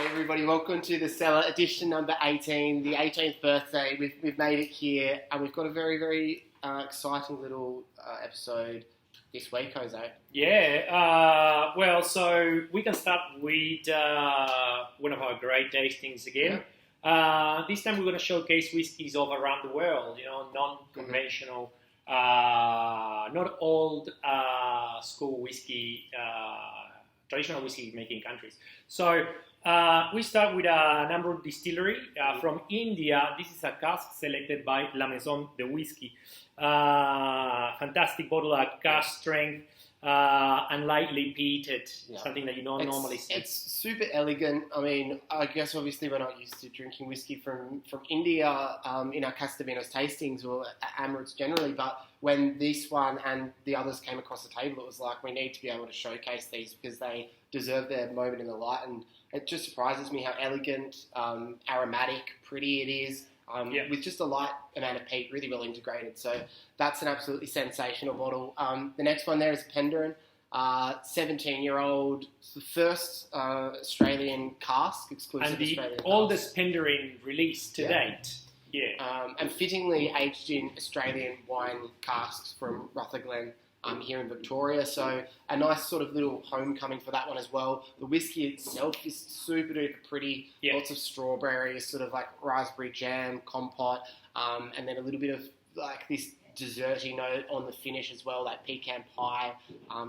Hey everybody, welcome to the Cellar edition number 18, the 18th birthday. We've made it here, and we've got a very exciting little episode this week, Jose. Yeah, so we can start with one of our great tastings again. Yeah. This time we're going to showcase whiskies all around the world, non-conventional, not old school whiskey, traditional whiskey making countries. So we start with a number distillery from India. This is a cask selected by La Maison de Whisky. Fantastic bottle, cask strength and lightly peated, something that you don't normally see. It's super elegant. I mean, I guess obviously we're not used to drinking whiskey from India in our Castavinos tastings or Amrits generally, but when this one and the others came across the table, it was like we need to be able to showcase these because they deserve their moment in the light, and it just surprises me how elegant, aromatic, pretty it is. With just a light amount of peat, really well integrated. So that's an absolutely sensational bottle. The next one there is Penderyn, 17-year-old, the first Australian cask, exclusive and Australian the oldest Penderyn released to date. And fittingly aged in Australian wine casks from Rutherglen here in Victoria. So a nice sort of little homecoming for that one as well. The whiskey itself is super duper pretty. Lots of strawberries, sort of like raspberry jam, compote, and then a little bit of like this desserty note on the finish as well, like pecan pie,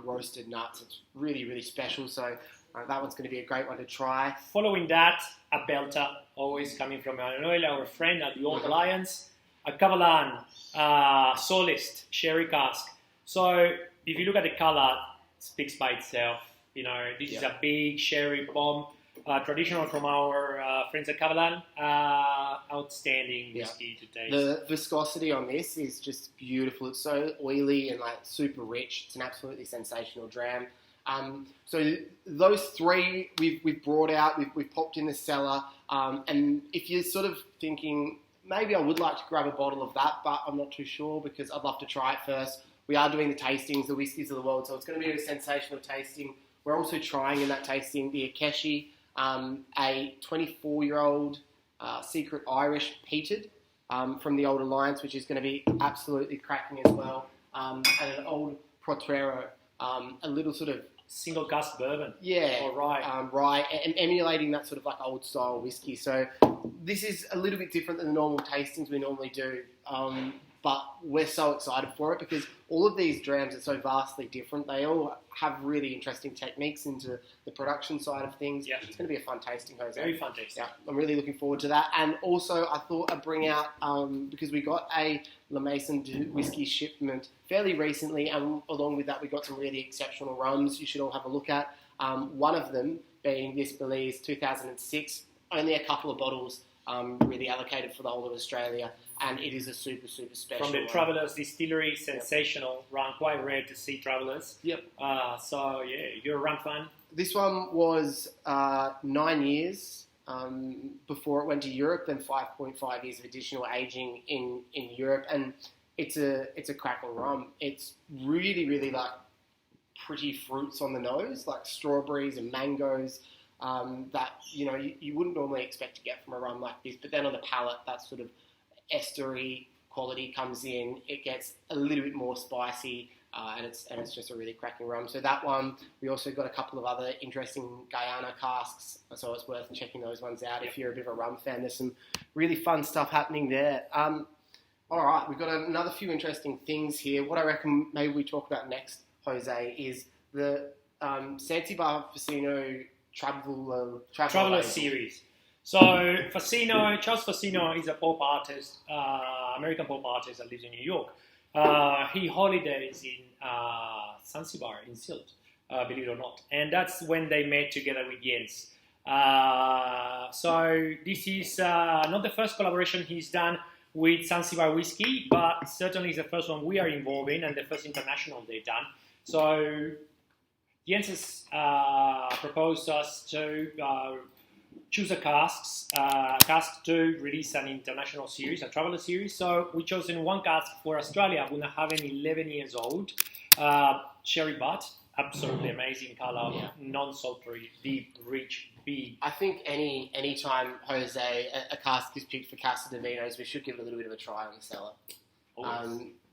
roasted nuts. It's really special. So that one's going to be a great one to try. Following that, a belter, always coming from our friend at the Old Alliance, a Cavalan Solist sherry cask. So if you look at the color, it speaks by itself. This is a big sherry bomb, traditional from our friends at Cavalan. Outstanding whiskey to taste. The viscosity on this is just beautiful. It's so oily and like super rich. It's an absolutely sensational dram. So those three we've brought out, we've popped in the cellar, and if you're sort of thinking maybe I would like to grab a bottle of that, but I'm not too sure because I'd love to try it first. We are doing the tastings, the whiskies of the world, so it's going to be a sensational tasting. We're also trying in that tasting the Akeshi, a 24-year-old secret Irish peated from the Old Alliance, which is going to be absolutely cracking as well, and an old Protrero, a little sort of single cask bourbon. Or rye. Rye, and emulating that sort of like old style whiskey. So this is a little bit different than the normal tastings we normally do. But we're so excited for it because all of these drams are so vastly different. They all have really interesting techniques into the production side of things. Yeah. It's going to be a fun tasting, Jose. Very fun tasting. Yeah, I'm really looking forward to that. And also, I thought I'd bring out, because we got a La Maison de Whisky shipment fairly recently, and along with that, we got some really exceptional rums you should all have a look at. One of them being this Belize 2006, only a couple of bottles really allocated for the whole of Australia, and it is a super special from the one. Travellers Distillery, sensational rum, quite rare to see Travellers. If you're a rum fan. This one was 9 years before it went to Europe, then 5.5 years of additional aging in Europe, and it's a crackle rum. It's really like pretty fruits on the nose, like strawberries and mangoes. That you wouldn't normally expect to get from a rum like this, but then on the palate, that sort of estery quality comes in. It gets a little bit more spicy, and it's just a really cracking rum. So that one, we also got a couple of other interesting Guyana casks, so it's worth checking those ones out if you're a bit of a rum fan. There's some really fun stuff happening there. All right, we've got another few interesting things here. What I reckon maybe we talk about next, Jose, is the Zanzibar Fasino Traveller series. So Charles Fasino is a pop artist, American pop artist that lives in New York. He holidays in Zanzibar, in Silt, believe it or not. And that's when they met together with Jens. So this is not the first collaboration he's done with Zanzibar Whiskey, but certainly it's the first one we are involved in and the first international they've done. So Jens has proposed us to choose a cask to release an international series, a traveller series. So we chosen one cask for Australia. We're having 11 years old, sherry butt, absolutely amazing colour, Yeah. non-sulfury, deep, rich, big. I think any time, Jose, a cask is picked for Casa de Vinos, we should give it a little bit of a try on the cellar.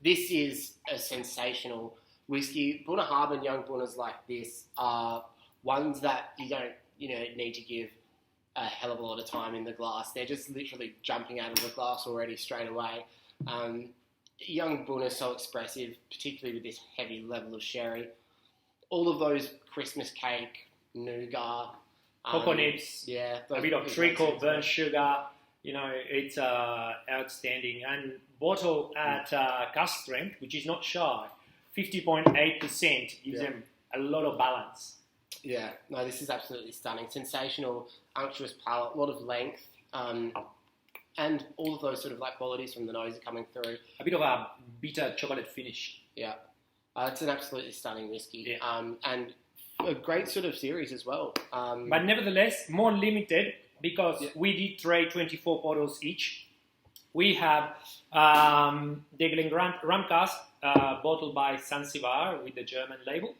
This is a sensational whiskey. Bunnahabhain young Bunnas like this are ones that you don't need to give a hell of a lot of time in the glass. They're just literally jumping out of the glass already straight away. Young Bunna so expressive, particularly with this heavy level of sherry. All of those Christmas cake, nougat, Cocoa nibs, yeah, a bit of treacle, burnt sugar. It's outstanding. And bottle at cask strength, which is not shy, 50.8% gives them a lot of balance. Yeah, no, this is absolutely stunning. Sensational, unctuous palate, a lot of length, and all of those sort of like qualities from the nose are coming through. A bit of a bitter chocolate finish. Yeah, it's an absolutely stunning whiskey, Yeah. and a great sort of series as well. But nevertheless, more limited because we did trade 24 bottles each. We have the Glengrant rum cask bottled by Zanzibar with the German label,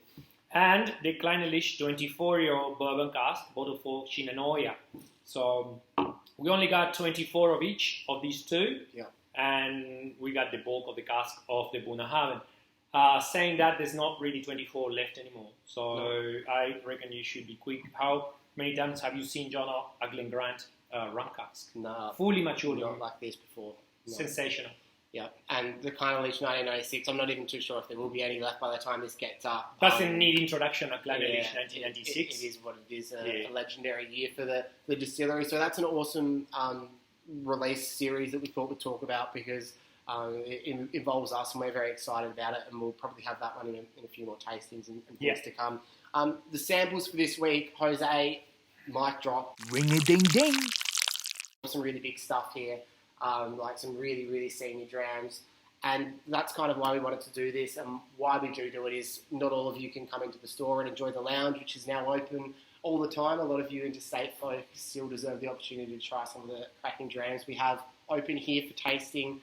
and the Kleinerlich 24-year-old bourbon cask bottled for Shinanoya. So we only got 24 of each of these two, and we got the bulk of the cask of the Bunnahabhain. Saying that there's not really 24 left anymore, so I reckon you should be quick. How many times have you seen, Jonno, a Glengrant rum cask? No, fully matured, not like this before. No. Sensational. Yeah, and the Kleinerlich 1996. I'm not even too sure if there will be any left by the time this gets up. Doesn't need introduction. A Kleinerlich 1996. It is what it is. A legendary year for the distillery. So that's an awesome release series that we thought we'd talk about because. It involves us, and we're very excited about it, and we'll probably have that one in a few more tastings and things to come. The samples for this week, Jose, mic drop. Ring-a-ding-ding. Some really big stuff here, like some really, really senior drams, and that's kind of why we wanted to do this, and why we do it is not all of you can come into the store and enjoy the lounge, which is now open all the time. A lot of you interstate folks still deserve the opportunity to try some of the cracking drams we have open here for tasting.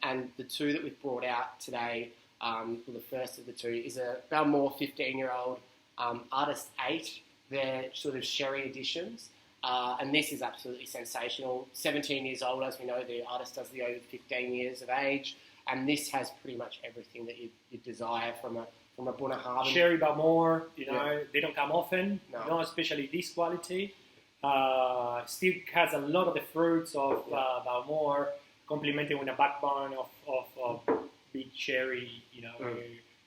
And the two that we've brought out today, well, the first of the two, is a Bowmore 15-year-old Artist 8. They're sort of sherry editions. And this is absolutely sensational. 17 years old, as we know, the artist does the over 15 years of age. And this has pretty much everything that you desire from a Bunnahabhain. Sherry Bowmore, they don't come often, especially this quality. Still has a lot of the fruits of Bowmore, complemented with a backbone of big cherry,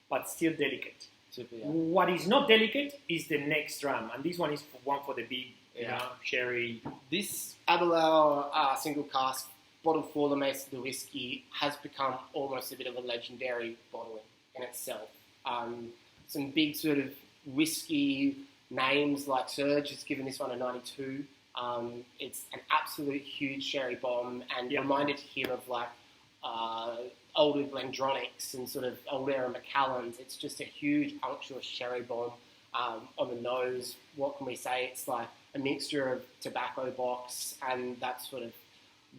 but still delicate. Super, What is not delicate is the next drum, and this one is one for the big, cherry. This Aberlour single cask bottled for the Mesa de Whisky has become almost a bit of a legendary bottling in itself. Some big sort of whiskey names like Surge has given this one a 92. It's an absolute huge sherry bomb and reminded him of like older Glendronics and sort of old era Macallans. It's just a huge unctuous sherry bomb on the nose. What can we say? It's like a mixture of tobacco box and that sort of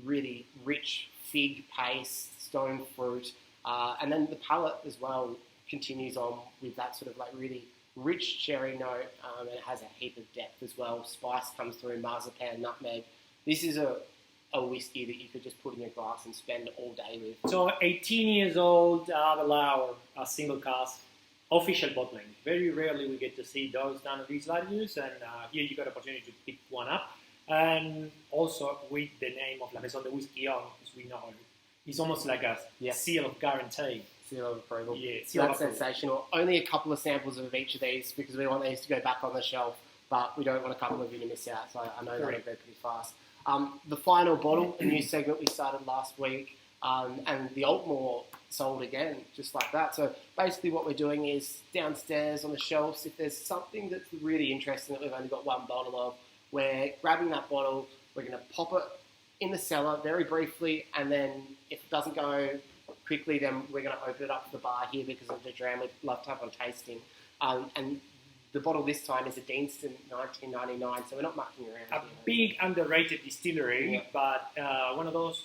really rich fig paste, stone fruit, and then the palate as well continues on with that sort of like really rich cherry note, and it has a heap of depth as well. Spice comes through, marzipan, nutmeg. This is a whiskey that you could just put in your glass and spend all day with. So 18 years old, Aberlour, a single cask, official bottling. Very rarely we get to see those down at these values, and here you got an opportunity to pick one up. And also with the name of La Maison de Whisky on, as we know, it's almost like a seal of guarantee. Seal of approval. Yeah, that's sensational. Only a couple of samples of each of these because we want these to go back on the shelf, but we don't want a couple of you to miss out, so I know that'll go pretty fast. The final bottle, a new segment we started last week, and the Altmore sold again, just like that. So basically what we're doing is downstairs on the shelves, if there's something that's really interesting that we've only got one bottle of, we're grabbing that bottle, we're going to pop it in the cellar very briefly, and then if it doesn't go quickly, then we're going to open it up to the bar here because of the dram we'd love to have on tasting. And the bottle this time is a Deanston 1999, so we're not mucking around. A big underrated distillery, but one of those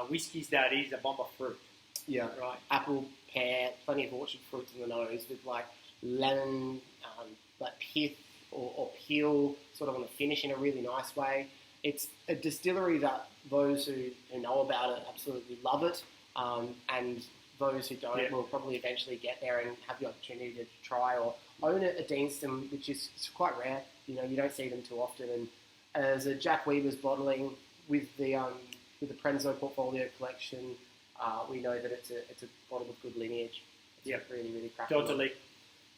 whiskies that is a bomb of fruit. Yeah, right. Apple, pear, plenty of orchard fruits in the nose with like lemon, like pith or peel, sort of on the finish in a really nice way. It's a distillery that those who know about it absolutely love it, and those who don't will probably eventually get there and have the opportunity to try or own a Deanston, which is quite rare. You know, you don't see them too often. And as a Jack Weaver's bottling with the Prenzo portfolio collection, we know that it's a bottle of good lineage. It's really, really cracking. Totally.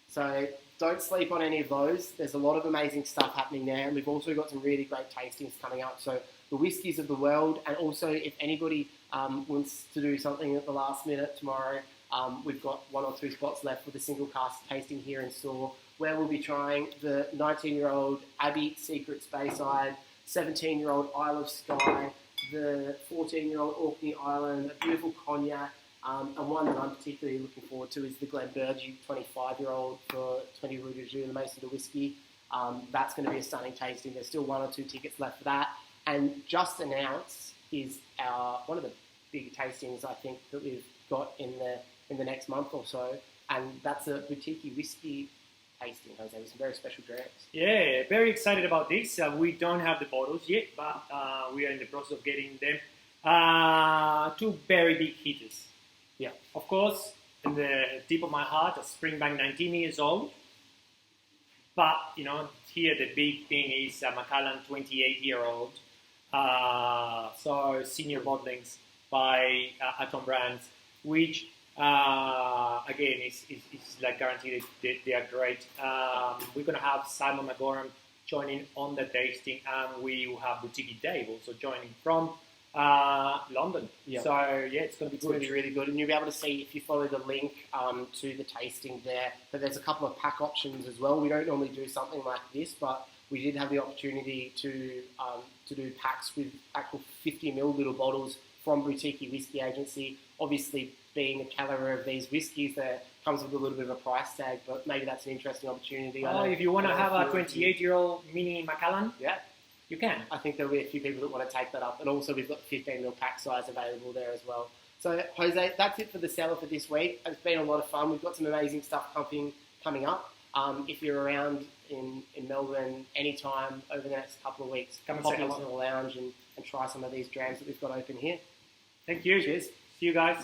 So don't sleep on any of those. There's a lot of amazing stuff happening there, and we've also got some really great tastings coming up. So the whiskies of the world, and also if anybody wants to do something at the last minute tomorrow, we've got 1 or 2 spots left with a single cask tasting here in store, where we'll be trying the 19-year-old Abbey Secret Speyside, 17-year-old Isle of Skye, the 14-year-old Orkney Island, a beautiful cognac, and one that I'm particularly looking forward to is the Glenbergie 25-year-old for 20 Rue de Jus, the Maison de Whisky. That's going to be a stunning tasting. There's still 1 or 2 tickets left for that. And just announced is one of the big tastings I think that we've got in the next month or so, and that's a boutique whiskey tasting, Jose, with some very special drinks. Yeah, very excited about this. We don't have the bottles yet, but we are in the process of getting them. 2 very big hitters. Yeah. Of course, in the deep of my heart, a Springbank 19 years old. But, you know, here the big thing is a Macallan 28-year-old. So senior bottlings by Atom Brands, which again is like guaranteed they are great. We're gonna have Simon McGoran joining on the tasting, and we will have Boutique Dave also joining from London. Yeah. So yeah, it's gonna be good. It's going to be really good, and you'll be able to see if you follow the link to the tasting there. But there's a couple of pack options as well. We don't normally do something like this, but we did have the opportunity to do packs with actual 50ml little bottles from Boutique Whisky Agency. Obviously, being a caliber of these whiskies, there comes with a little bit of a price tag, but maybe that's an interesting opportunity. If you want to have a 28-year-old mini Macallan, yeah, you can. I think there'll be a few people that want to take that up, and also we've got 15ml pack size available there as well. So, Jose, that's it for the Cellar for this week. It's been a lot of fun. We've got some amazing stuff coming up. If you're around in Melbourne anytime over the next couple of weeks, come and pop say into hello the lounge and try some of these drams that we've got open here. Thank you. Cheers. See you guys.